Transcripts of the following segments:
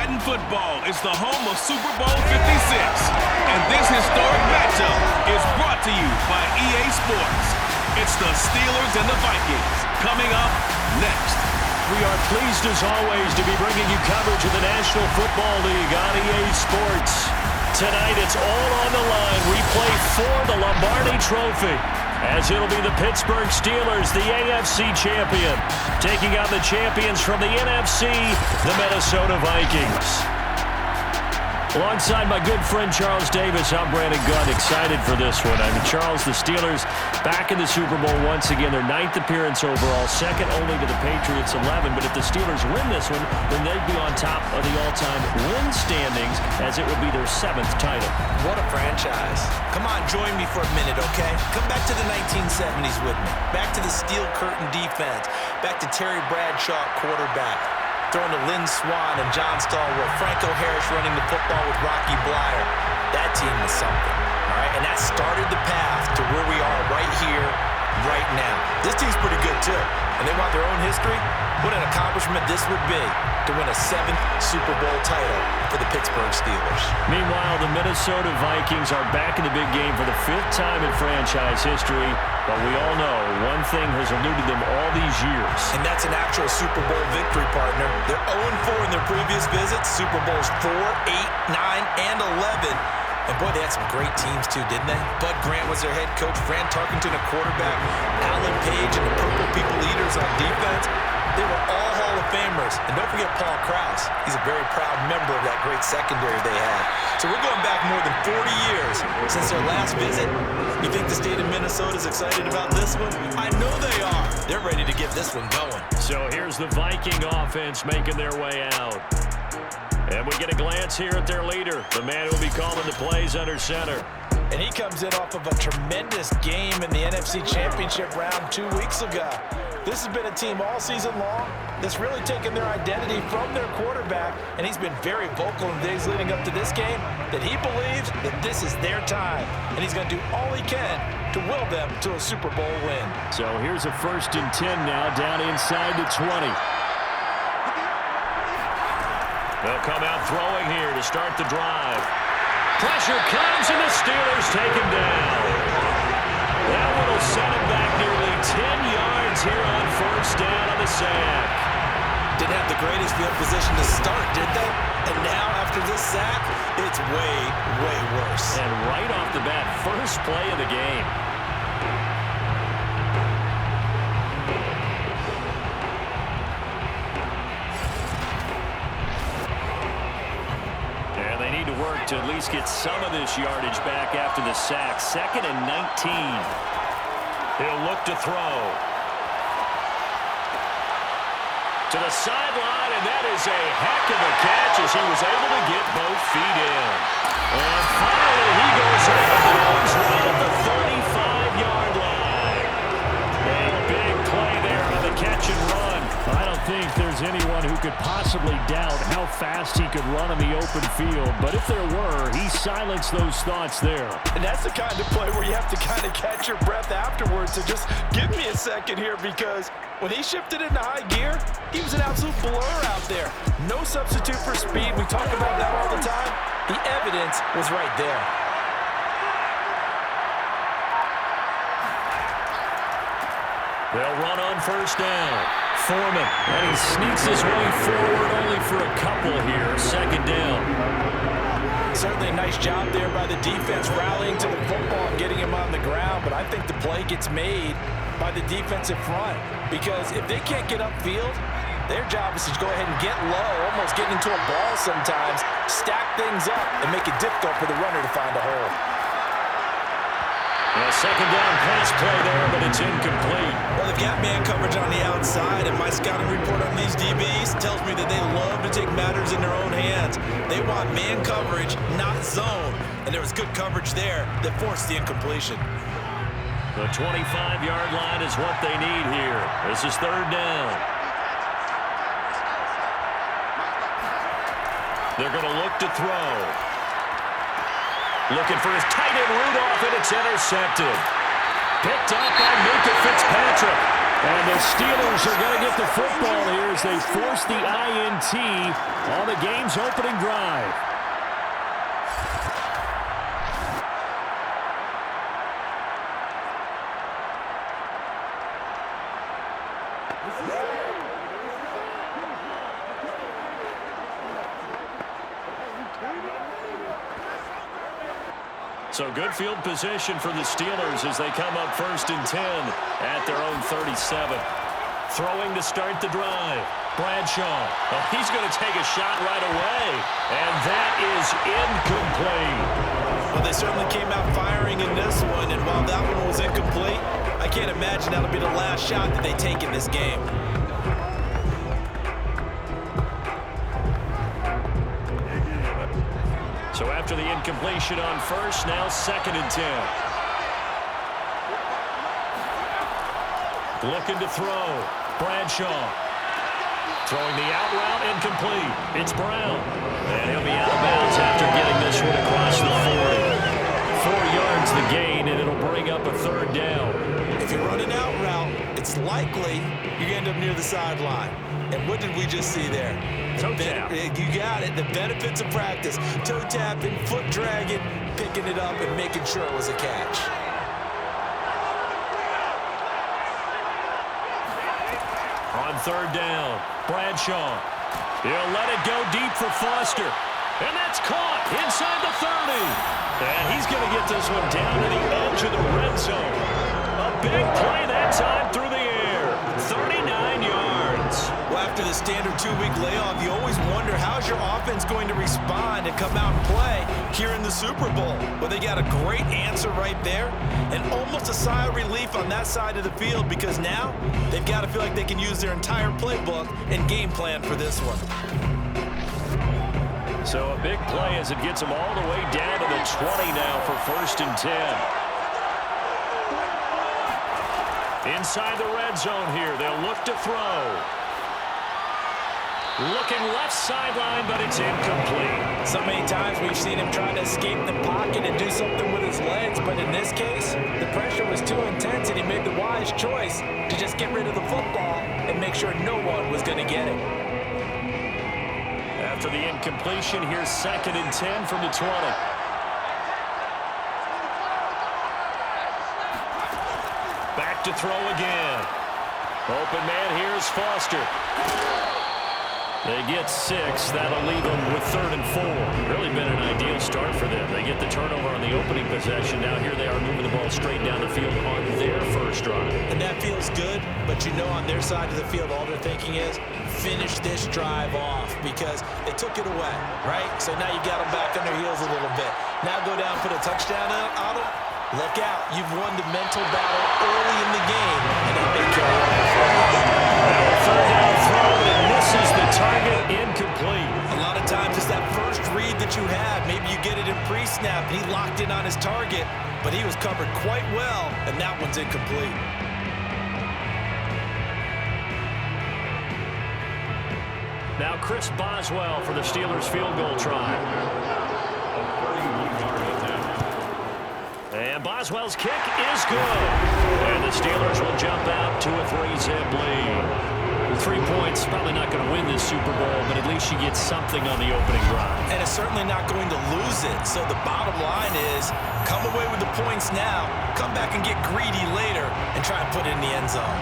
Madden Football is the home of Super Bowl 56. And this historic matchup is brought to you by EA Sports. It's the Steelers and the Vikings coming up next. We are pleased as always to be bringing you coverage of the National Football League on EA Sports. Tonight it's all on the line. We play for the Lombardi Trophy, as it'll be the Pittsburgh Steelers, the AFC champion, taking on the champions from the NFC, the Minnesota Vikings. Alongside my good friend Charles Davis, I'm Brandon Gunn, excited for this one. I mean, Charles, the Steelers back in the Super Bowl once again, their 9th appearance overall, second only to the Patriots 11. But if the Steelers win this one, then they'd be on top of the all-time win standings, as it would be their 7th title. What a franchise. Come on, join me for a minute, okay? Come back to the 1970s with me. Back to the steel curtain defense. Back to Terry Bradshaw, quarterback. Throwing to Lynn Swann and John Stallworth. Franco Harris running the football with Rocky Blyer. That team was something, all right? And that started the path to where we are right here, right now. This team's pretty good, too. And they want their own history. What an accomplishment this would be to win a 7th Super Bowl title for the Pittsburgh Steelers. Meanwhile, the Minnesota Vikings are back in the big game for the 5th time in franchise history. But we all know one thing has eluded them all these years. And that's an actual Super Bowl victory, partner. They're 0-4 in their previous visits. Super Bowls 4, 8, 9, and 11. And boy, they had some great teams too, didn't they? Bud Grant was their head coach, Tarkenton a quarterback, Alan Page and the Purple People Eaters on defense. They were all Hall of Famers. And don't forget Paul Krause. He's a very proud member of that great secondary they had. So we're going back more than 40 years since their last visit. You think the state of Minnesota is excited about this one? I know they are. They're ready to get this one going. So here's the Viking offense making their way out. And we get a glance here at their leader, the man who will be calling the plays under center. And he comes in off of a tremendous game in the NFC Championship round 2 weeks ago. This has been a team all season long that's really taken their identity from their quarterback, and he's been very vocal in the days leading up to this game that he believes that this is their time, and he's going to do all he can to will them to a Super Bowl win. So here's a 1st and 10 now, down inside the 20. They'll come out throwing here to start the drive. Pressure comes, and the Steelers take him down. That one will set him back nearly 10 yards here on 1st down on the sack. Didn't have the greatest field position to start, did they? And now, after this sack, it's way, way worse. And right off the bat, first play of the game. To at least get some of this yardage back after the sack. 2nd and 19. He'll look to throw. To the sideline, and that is a heck of a catch as he was able to get both feet in. And finally, he goes out of bounds right at the 35-yard line. A big play there on the catch and run. I don't think there's anyone who could possibly doubt how fast he could run in the open field. But if there were, he silenced those thoughts there. And that's the kind of play where you have to kind of catch your breath afterwards to just give me a second here, because when he shifted into high gear, he was an absolute blur out there. No substitute for speed. We talk about that all the time. The evidence was right there. They'll run on 1st down. Foreman, and he sneaks his way forward only for a couple here. 2nd down. Certainly a nice job there by the defense rallying to the football and getting him on the ground, but I think the play gets made by the defensive front, because if they can't get upfield, their job is to go ahead and get low, almost get into a ball sometimes, stack things up, and make it difficult for the runner to find a hole. A 2nd down pass play there, but it's incomplete. Well, they've got man coverage on the outside, and my scouting report on these DBs tells me that they love to take matters in their own hands. They want man coverage, not zone. And there was good coverage there that forced the incompletion. The 25-yard line is what they need here. This is 3rd down. They're going to look to throw. Looking for his tight end Rudolph, and it's intercepted. Picked up by Minka Fitzpatrick. And the Steelers are going to get the football here as they force the INT on the game's opening drive. So good field position for the Steelers as they come up 1st and 10 at their own 37. Throwing to start the drive. Bradshaw. Oh, he's going to take a shot right away. And that is incomplete. Well, they certainly came out firing in this one, and while that one was incomplete, I can't imagine that'll be the last shot that they take in this game. So after the incompletion on first, now 2nd and 10. Looking to throw. Bradshaw. Throwing the out route, incomplete. It's Brown. And he'll be out of bounds after getting this one across the 40. 4 yards the gain, and it'll bring up a 3rd down. If you run an out route, it's likely you're going to end up near the sideline. And what did we just see there? Toe tap. You got it. The benefits of practice. Toe tapping, foot dragging, picking it up, and making sure it was a catch. On 3rd down, Bradshaw. He'll let it go deep for Foster. And that's caught inside the 30. And he's going to get this one down to the edge of the red zone. A big play that time through the air. 39 yards. Well, after the standard 2-week layoff, you always wonder how's your offense going to respond and come out and play here in the Super Bowl. Well, they got a great answer right there and almost a sigh of relief on that side of the field because now they've got to feel like they can use their entire playbook and game plan for this one. So a big play as it gets them all the way down to the 20 now for 1st and 10. Inside the red zone here, they'll look to throw. Looking left sideline, but it's incomplete. So many times we've seen him trying to escape the pocket and do something with his legs, but in this case, the pressure was too intense and he made the wise choice to just get rid of the football and make sure no one was going to get it. After the incompletion, here's 2nd and 10 from the 20. Back to throw again. Open man, here's Foster. They get 6. That'll leave them with 3rd and 4. Really been an ideal start for them. They get the turnover on the opening possession. Now here they are moving the ball straight down the field on their first drive. And that feels good, but you know on their side of the field, all they're thinking is finish this drive off because they took it away, right? So now you got them back on their heels a little bit. Now go down, put a touchdown on them. Look out. You've won the mental battle early in the game, and they make you Now a 3rd down throw, but it misses the target, incomplete. A lot of times it's that first read that you have. Maybe you get it in pre-snap, and he locked in on his target, but he was covered quite well, and that one's incomplete. Now Chris Boswell for the Steelers field goal try. And Boswell's kick is good. And the Steelers will jump out to a 3-zip lead. 3 points, probably not going to win this Super Bowl, but at least you get something on the opening drive. And it's certainly not going to lose it. So the bottom line is come away with the points now, come back and get greedy later, and try and put it in the end zone.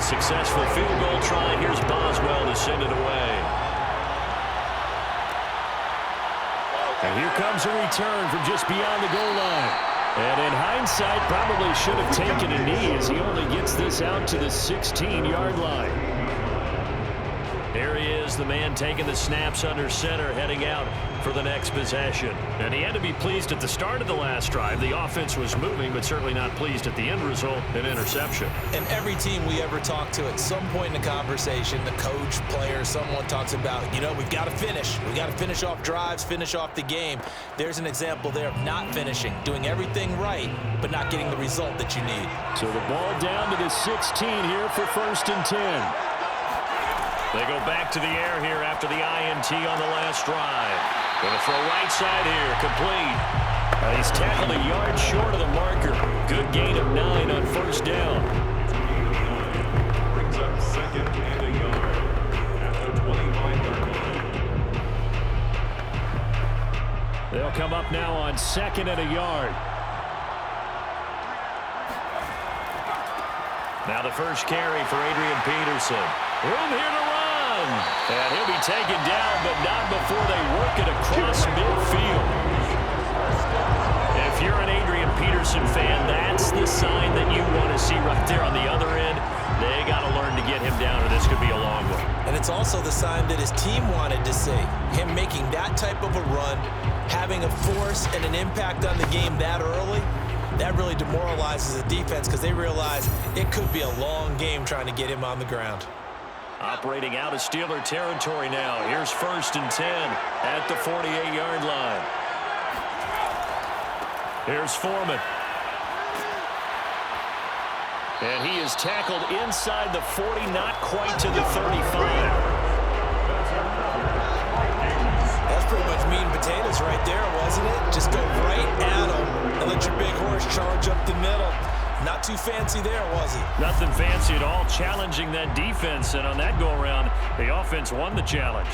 Successful field goal try. Here's Boswell to send it away. And here comes a return from just beyond the goal line. And in hindsight, probably should have taken a knee as he only gets this out to the 16-yard line. Here he is, the man taking the snaps under center, heading out for the next possession. And he had to be pleased at the start of the last drive. The offense was moving, but certainly not pleased at the end result, an interception. And every team we ever talk to, at some point in the conversation, the coach, player, someone talks about, we've got to finish. We've got to finish off drives, finish off the game. There's an example there of not finishing, doing everything right, but not getting the result that you need. So the ball down to the 16 here for 1st and 10. They go back to the air here after the INT on the last drive. Going to throw right side here, complete. He's tackled a yard short of the marker. Good gain of 9 on 1st down. Brings up 2nd and a yard at the 25-yard line. They'll come up now on 2nd and a yard. Now the first carry for Adrian Peterson. Room here to run. And he'll be taken down, but not before they work it across midfield. If you're an Adrian Peterson fan, that's the sign that you want to see right there on the other end. They got to learn to get him down, or this could be a long one. And it's also the sign that his team wanted to see. Him making that type of a run, having a force and an impact on the game that early, that really demoralizes the defense because they realize it could be a long game trying to get him on the ground. Operating out of Steeler territory now. Here's 1st and 10 at the 48-yard line. Here's Foreman. And he is tackled inside the 40, not quite to the 35. That's pretty much meat and potatoes right there, wasn't it? Just go right at him and let your big horse charge up the middle. Not too fancy there, was he? Nothing fancy at all, challenging that defense, and on that go-around, the offense won the challenge.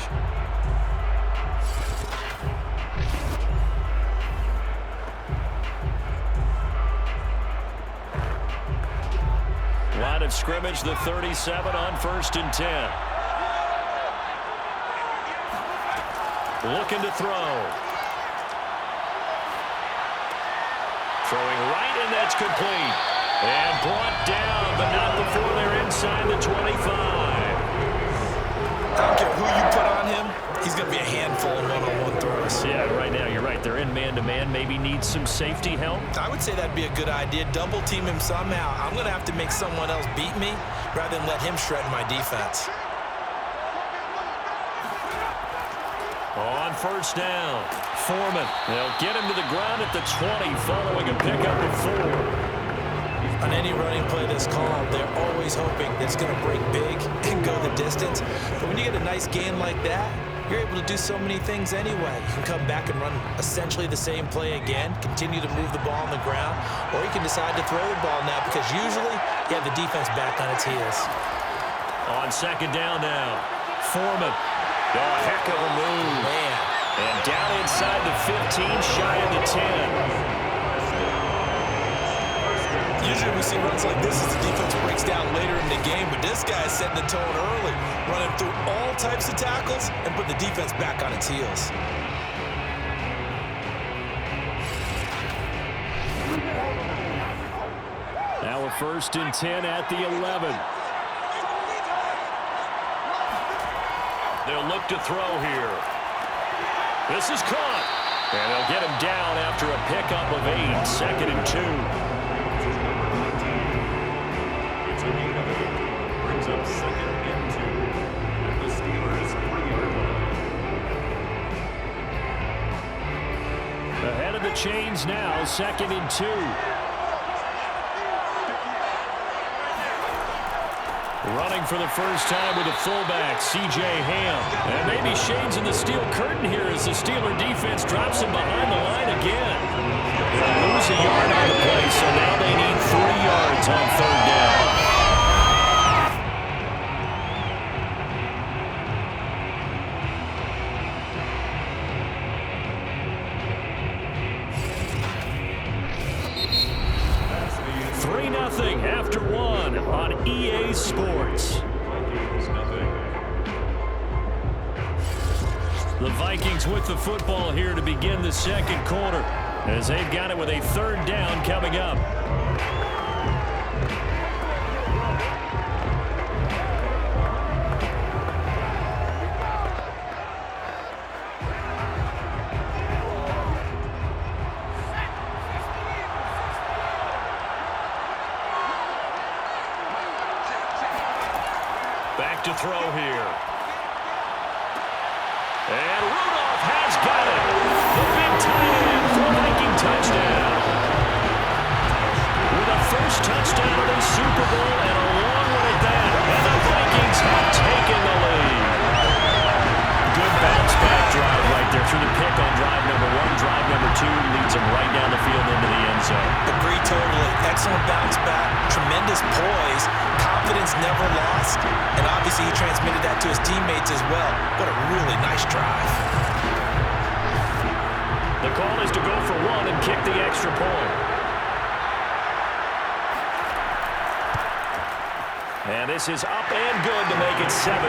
Line of scrimmage, the 37 on 1st and 10. Looking to throw. Throwing right, and that's complete. And brought down, but not before they're inside the 25. I don't care who you put on him, he's going to be a handful in one-on-one throws. Yeah, right now, you're right. They're in man-to-man. Maybe needs some safety help. I would say that'd be a good idea. Double team him somehow. I'm going to have to make someone else beat me rather than let him shred my defense. On 1st down, Foreman. They'll get him to the ground at the 20 following a pickup of 4. On any running play that's called, they're always hoping that it's going to break big and go the distance. But when you get a nice gain like that, you're able to do so many things anyway. You can come back and run essentially the same play again, continue to move the ball on the ground, or you can decide to throw the ball now because usually you have the defense back on its heels. On 2nd down now, Foreman. Oh, a heck of a move. Man. And down inside the 15, shy of the 10. Usually we see runs like this as the defense breaks down later in the game, but this guy is setting the tone early, running through all types of tackles and putting the defense back on its heels. Now a 1st and 10 at the 11. They'll look to throw here. This is caught. And they'll get him down after a pickup of 8, 2nd and 2. It's a gain of 8. Brings up 2nd and 2 at the Steelers' 3-yard line. Ahead of the chains now, 2nd and 2. Running for the first time with a fullback, C.J. Ham. And maybe shades in the steel curtain here as the Steeler defense drops him behind the line again. They'll lose a yard on the play, so now they need 3 yards on 3rd down. After 1 on EA Sports. Vikings, nothing. The Vikings with the football here to begin the 2nd quarter as they've got it with a 3rd down coming up. throw here. And Rudolph has got it. The big tight end for a Viking touchdown. With a first touchdown of the Super Bowl and a long one at that. And the Vikings have taken the lead. Good bounce back drive right there through the pick on drive number 1. Drive number 2 leads them right down the field into the end zone. Agree totally. Excellent bounce back. Tremendous poise. Confidence never lost. And obviously he transmitted that to his teammates as well. What a really nice drive. The call is to go for 1 and kick the extra point. And this is up and good to make it 7-3.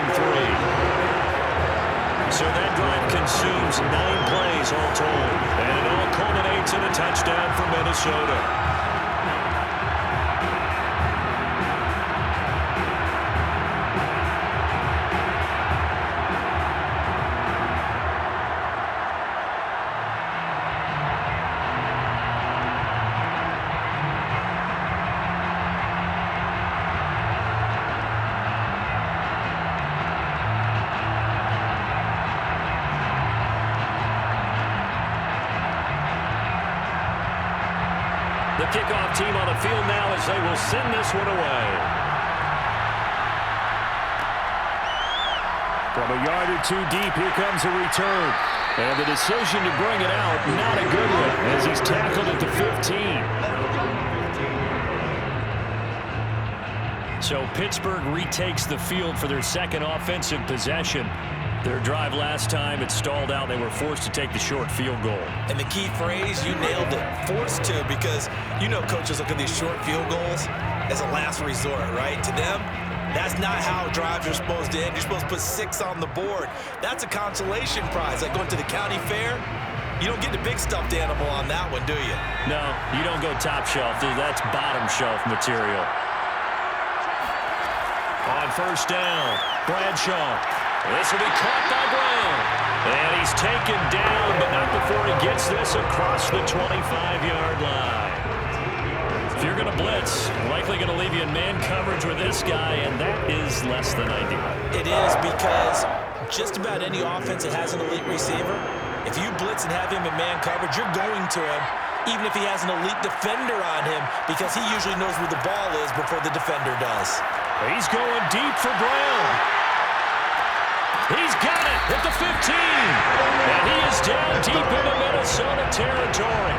So that drive consumes 9 plays all told. And it all culminates in a touchdown for Minnesota. The kickoff team on the field now as they will send this one away. From a yard or 2 deep, here comes a return. And the decision to bring it out, not a good one, as he's tackled at the 15. So Pittsburgh retakes the field for their second offensive possession. Their drive last time, it stalled out. They were forced to take the short field goal. And the key phrase, you nailed it, forced to, because you know coaches look at these short field goals as a last resort, right? To them, that's not how drives are supposed to end. You're supposed to put 6 on the board. That's a consolation prize, like going to the county fair. You don't get the big stuffed animal on that one, do you? No, you don't go top shelf. That's bottom shelf material. On first down, Bradshaw. This will be caught by Brown. And he's taken down, but not before he gets this across the 25-yard line. If you're going to blitz, likely going to leave you in man coverage with this guy, and that is less than ideal. It is, because just about any offense that has an elite receiver, if you blitz and have him in man coverage, you're going to him, even if he has an elite defender on him, because he usually knows where the ball is before the defender does. He's going deep for Brown. He's got it at the 15. And he is down deep into Minnesota territory.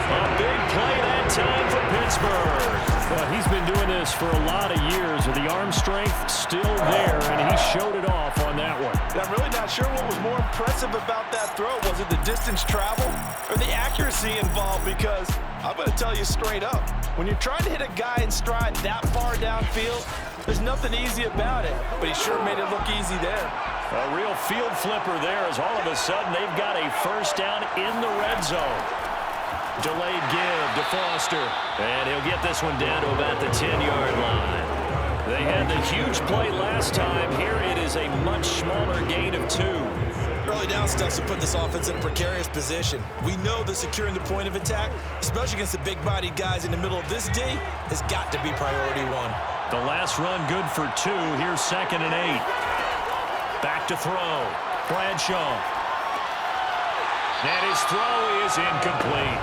A big play that time for Pittsburgh. Well, he's been doing this for a lot of years with the arm strength still there, and he showed it off on that one. I'm really not sure what was more impressive about that throw. Was it the distance traveled or the accuracy involved? Because I'm going to tell you straight up, when you're trying to hit a guy in stride that far downfield, there's nothing easy about it, but he sure made it look easy there. A real field flipper there as all of a sudden they've got a first down in the red zone. Delayed give to Foster. And he'll get this one down to about the 10-yard line. They had the huge play last time. Here it is a much smaller gain of 2. Early down stuffs will put this offense in a precarious position. We know that securing the point of attack, especially against the big-bodied guys in the middle of this D, has got to be priority 1. The last run good for 2. Here's 2nd and 8. Back to throw. Bradshaw. And his throw is incomplete.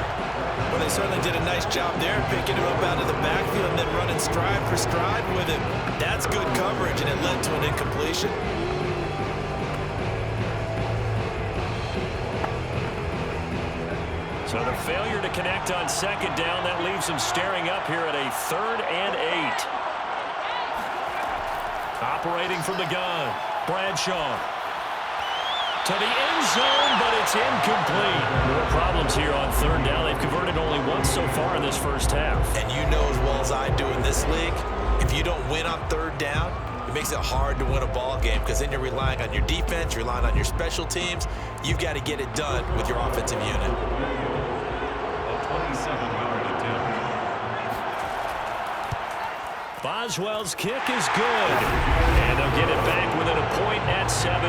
Well, they certainly did a nice job there, picking him up out of the backfield and then running stride for stride with him. That's good coverage, and it led to an incompletion. So the failure to connect on 2nd down, that leaves them staring up here at a 3rd and 8. Operating from the gun. Bradshaw to the end zone, but it's incomplete. More problems here on 3rd down. They've converted only once so far in this first half. And you know as well as I do in this league, if you don't win on 3rd down, it makes it hard to win a ball game, because then you're relying on your defense, you're relying on your special teams. You've got to get it done with your offensive unit. A 27-yard attempt. Boswell's kick is good. And they'll get it back within a point at 7-6.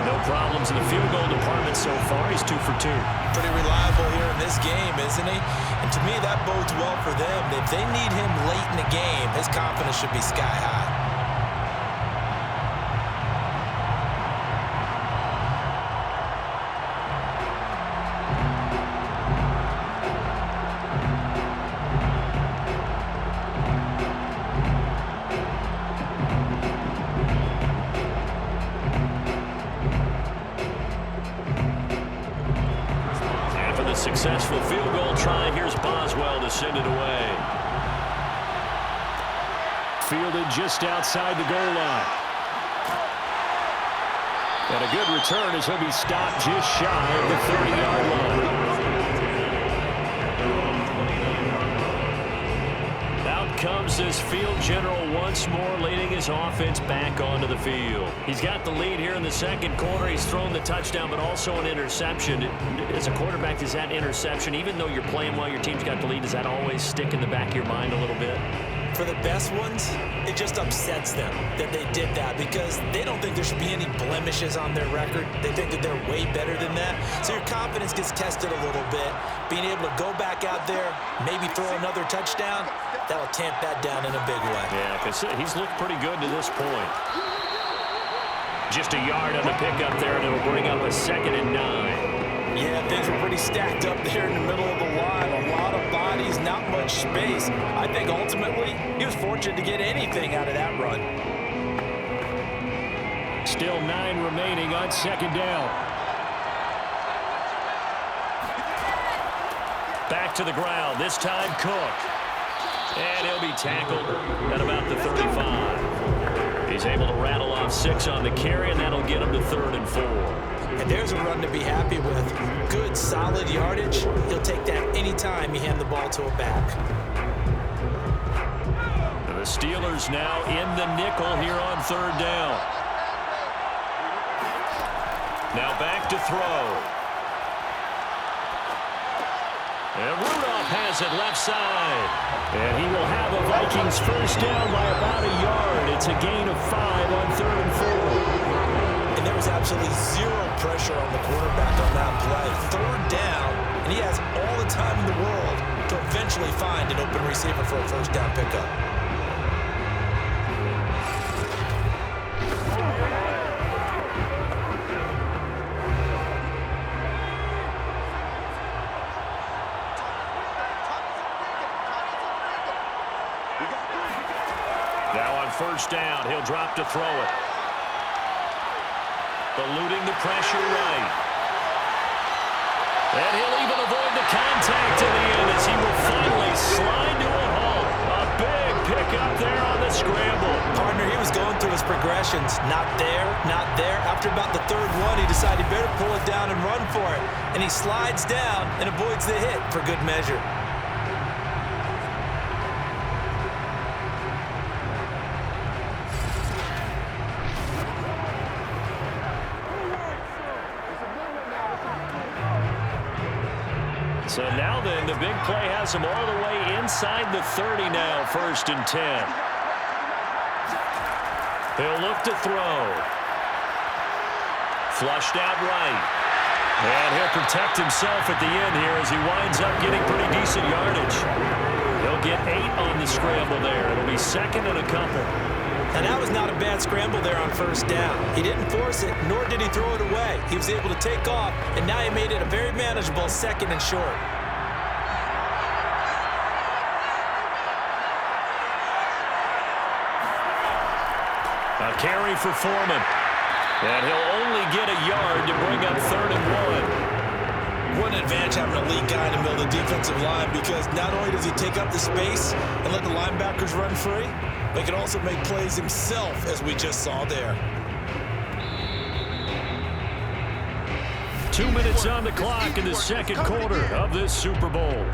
No problems in the field goal department so far. He's 2 for 2. Pretty reliable here in this game, isn't he? And to me, that bodes well for them. If they need him late in the game, his confidence should be sky high. successful field goal try. Here's Boswell to send it away. Fielded just outside the goal line. And a good return as he'll be stopped just shy of the 30-yard line. Out comes this field general once more, leading his offense back onto the field. He's got the lead here in the second quarter. He's thrown the touchdown, but also an interception. As a quarterback, does that interception, even though you're playing while your team's got the lead, does that always stick in the back of your mind a little bit? For the best ones, it just upsets them that they did that because they don't think there should be any blemishes on their record. They think that they're way better than that. So your confidence gets tested a little bit. Being able to go back out there, maybe throw another touchdown, that'll tamp that down in a big way. Yeah, because he's looked pretty good to this point. Just a yard on the pickup there, and it'll bring up a 2nd and 9. Yeah, things were pretty stacked up there in the middle of the line. A lot of bodies, not much space. I think ultimately he was fortunate to get anything out of that run. Still 9 remaining on 2nd down. Back to the ground, this time Cook. And he'll be tackled at about the 35. He's able to rattle off 6 on the carry, and that'll get him to 3rd and 4. And there's a run to be happy with. Good, solid yardage. He'll take that anytime you hand the ball to a back. The Steelers now in the nickel here on 3rd down. Now back to throw. And Rudolph has it left side. And he will have a Vikings first down by about a yard. It's a gain of 5 on 3rd and 4. And there was absolutely zero pressure on the quarterback on that play. 3rd down, and he has all the time in the world to eventually find an open receiver for a first down pickup. Now on first down, he'll drop to throw it. Eluding the pressure right. And he'll even avoid the contact in the end as he will finally slide to a halt. A big pickup there on the scramble. Partner, he was going through his progressions. Not there, not there. After about the 3rd one, he decided he better pull it down and run for it. And he slides down and avoids the hit for good measure. So now then, the big play has him all the way inside the 30 now, 1st and 10. He'll look to throw. Flushed out right. And he'll protect himself at the end here as he winds up getting pretty decent yardage. He'll get 8 on the scramble there. It'll be 2nd and a couple. And that was not a bad scramble there on first down. He didn't force it, nor did he throw it away. He was able to take off, and now he made it a very manageable 2nd and short. A carry for Foreman. And he'll only get a yard to bring up 3rd and 1. What an advantage having a lead guy in the middle of the defensive line, because not only does he take up the space and let the linebackers run free, but he can also make plays himself, as we just saw there. 2 minutes on the clock in the second quarter of this Super Bowl.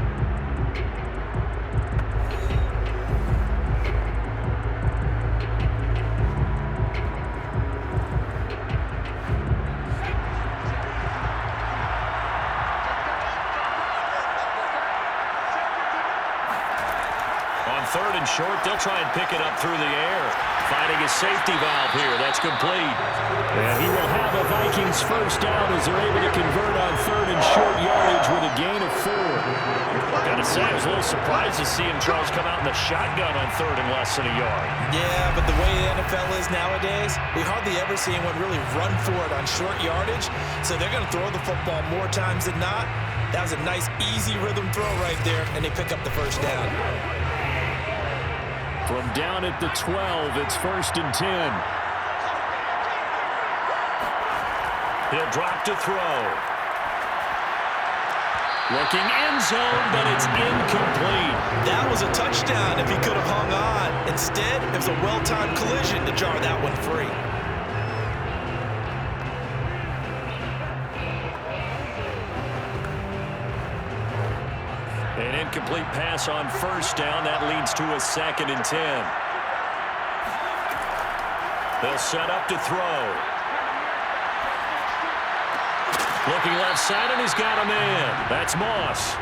Third and short, they'll try and pick it up through the air. Finding his safety valve here. That's complete. And he will have a Vikings first down as they're able to convert on 3rd and short yardage with a gain of 4. Gotta say, I was a little surprised to see him, Charles, come out in the shotgun on 3rd and less than a yard. Yeah, but the way the NFL is nowadays, we hardly ever see anyone really run for it on short yardage. So they're going to throw the football more times than not. That was a nice, easy rhythm throw right there, and they pick up the first down. From down at the 12, it's 1st and 10. He'll drop to throw. Looking end zone, but it's incomplete. That was a touchdown if he could have hung on. Instead, it was a well-timed collision to jar that one free. An incomplete pass on first down. That leads to a 2nd and 10. They'll set up to throw. Looking left side, and he's got a man. That's Moss.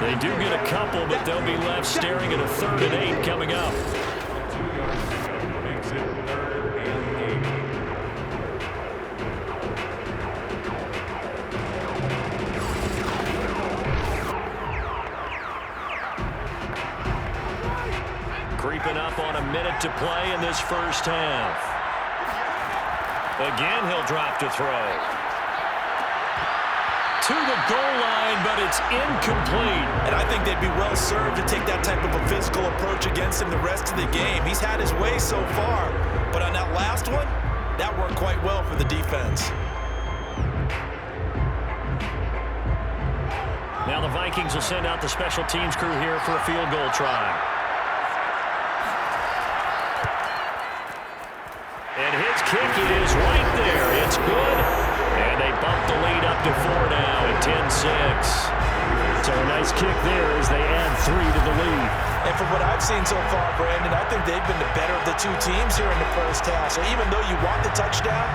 They do get a couple, but they'll be left staring at a 3rd and 8 coming up. Creeping up on a minute to play in this first half. Again, he'll drop to throw. To the goal line, but it's incomplete. And I think they'd be well served to take that type of a physical approach against him the rest of the game. He's had his way so far, but on that last one, that worked quite well for the defense. Now the Vikings will send out the special teams crew here for a field goal try. And his kick is right there. It's good. And they bump the lead up to 4 now at 10-6. So a nice kick there as they add 3 to the lead. And from what I've seen so far, Brandon, I think they've been the better of the two teams here in the first half. So even though you want the touchdown,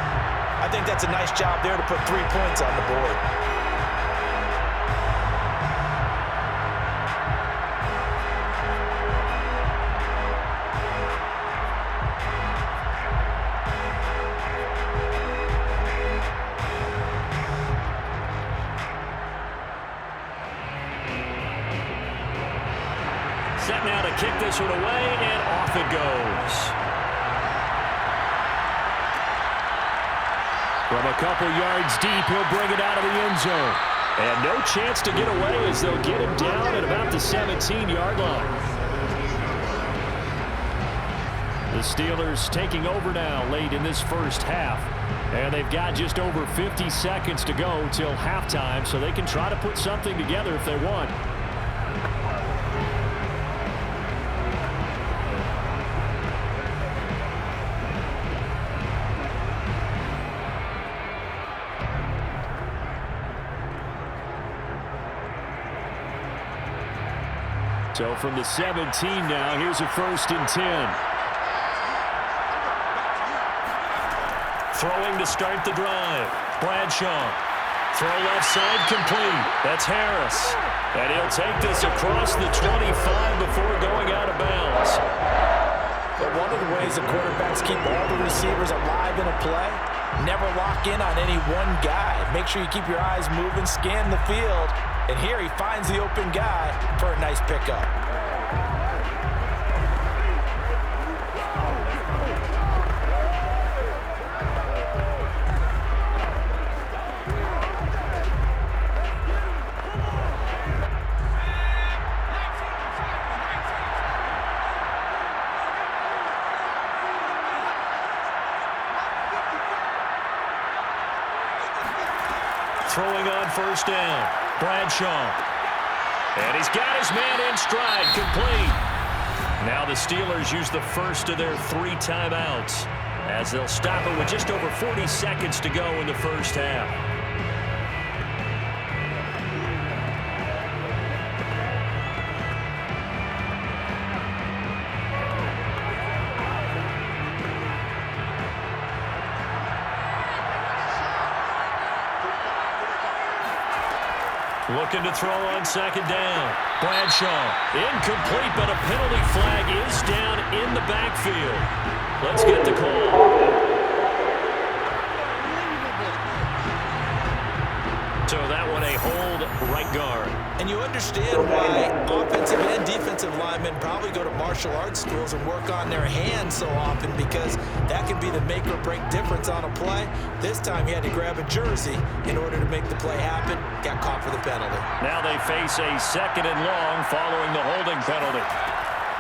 I think that's a nice job there to put 3 points on the board. Set now to kick this one away, and off it goes. From a couple yards deep, he'll bring it out of the end zone. And no chance to get away as they'll get him down at about the 17-yard line. The Steelers taking over now late in this first half. And they've got just over 50 seconds to go till halftime, so they can try to put something together if they want. So from the 17 now, here's a 1st and 10. Throwing to start the drive. Bradshaw. Throw left side complete. That's Harris. And he'll take this across the 25 before going out of bounds. But one of the ways the quarterbacks keep all the receivers alive in a play, never lock in on any one guy. Make sure you keep your eyes moving, scan the field. And here he finds the open guy for a nice pickup. Throwing on first down. Bradshaw. And he's got his man in stride, complete. Now the Steelers use the first of their 3 timeouts as they'll stop it with just over 40 seconds to go in the first half. Looking to throw on 2nd down. Bradshaw, incomplete, but a penalty flag is down in the backfield. Let's get the call. So that one a hold right guard. And you understand why offensive and defensive linemen probably go to martial arts schools and work on their hands so often, because that can be the make or break difference on a play. This time he had to grab a jersey in order to make the play happen. Got caught for the penalty. Now they face a 2nd and long following the holding penalty.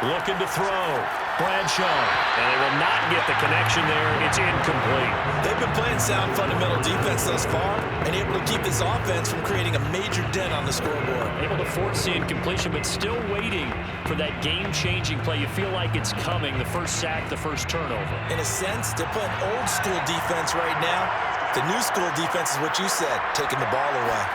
Looking to throw. Bradshaw. And they will not get the connection there. It's incomplete. They've been playing sound fundamental defense thus far and able to keep this offense from creating a major dent on the scoreboard. Able to force the incompletion, but still waiting for that game-changing play. You feel like it's coming, the first sack, the first turnover. In a sense, they're playing old-school defense right now. The new-school defense is what you said, taking the ball away.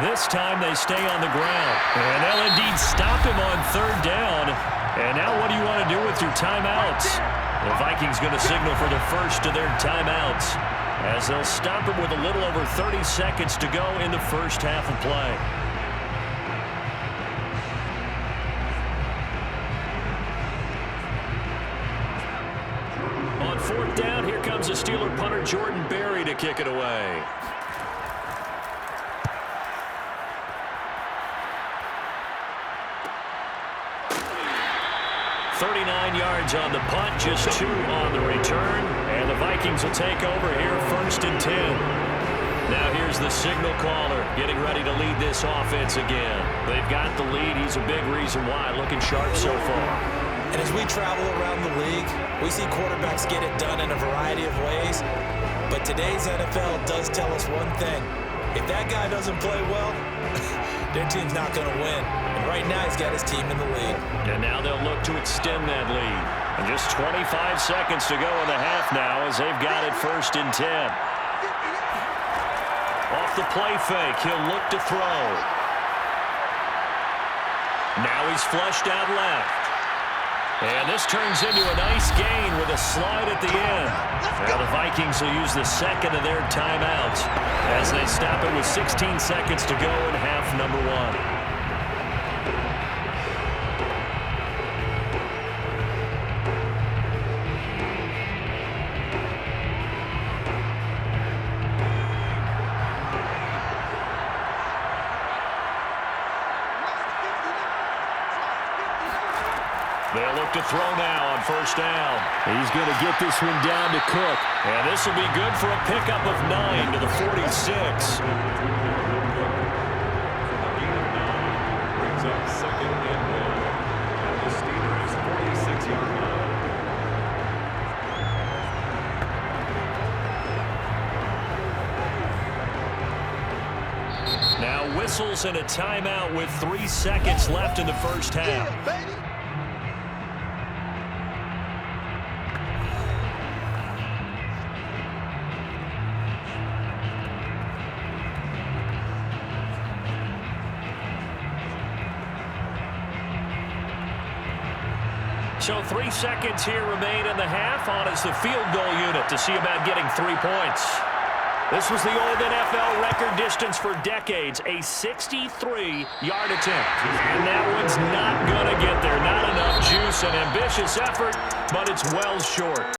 This time they stay on the ground. And they'll indeed stop him on third down. And now what do you want to do with your timeouts? The Vikings going to signal for the first of their timeouts as they'll stop him with a little over 30 seconds to go in the first half of play. On fourth down, here comes the Steeler punter Jordan Berry to kick it away. 39 yards on the punt, just 2 on the return. And the Vikings will take over here first and 10. Now here's the signal caller getting ready to lead this offense again. They've got the lead. He's a big reason why. Looking sharp so far. And as we travel around the league, we see quarterbacks get it done in a variety of ways. But today's NFL does tell us one thing. If that guy doesn't play well, their team's not going to win. And right now, he's got his team in the lead. And now they'll look to extend that lead. And just 25 seconds to go in the half now as they've got it first and 10. Off the play fake, he'll look to throw. Now he's flushed out left. And this turns into a nice gain with a slide at the end. Now the Vikings will use the second of their timeouts as they stop it with 16 seconds to go in half number 1. They'll look to throw now on first down. He's going to get this one down to Cook. And this will be good for a pickup of 9 to the 46. Brings up second and 1. And the Steelers 46-yard line. Now whistles and a timeout with 3 seconds left in the first half. So 3 seconds here remain in the half. On is the field goal unit to see about getting 3 points. This was the old NFL record distance for decades, a 63-yard attempt. And that one's not going to get there. Not enough juice, an ambitious effort, but it's well short.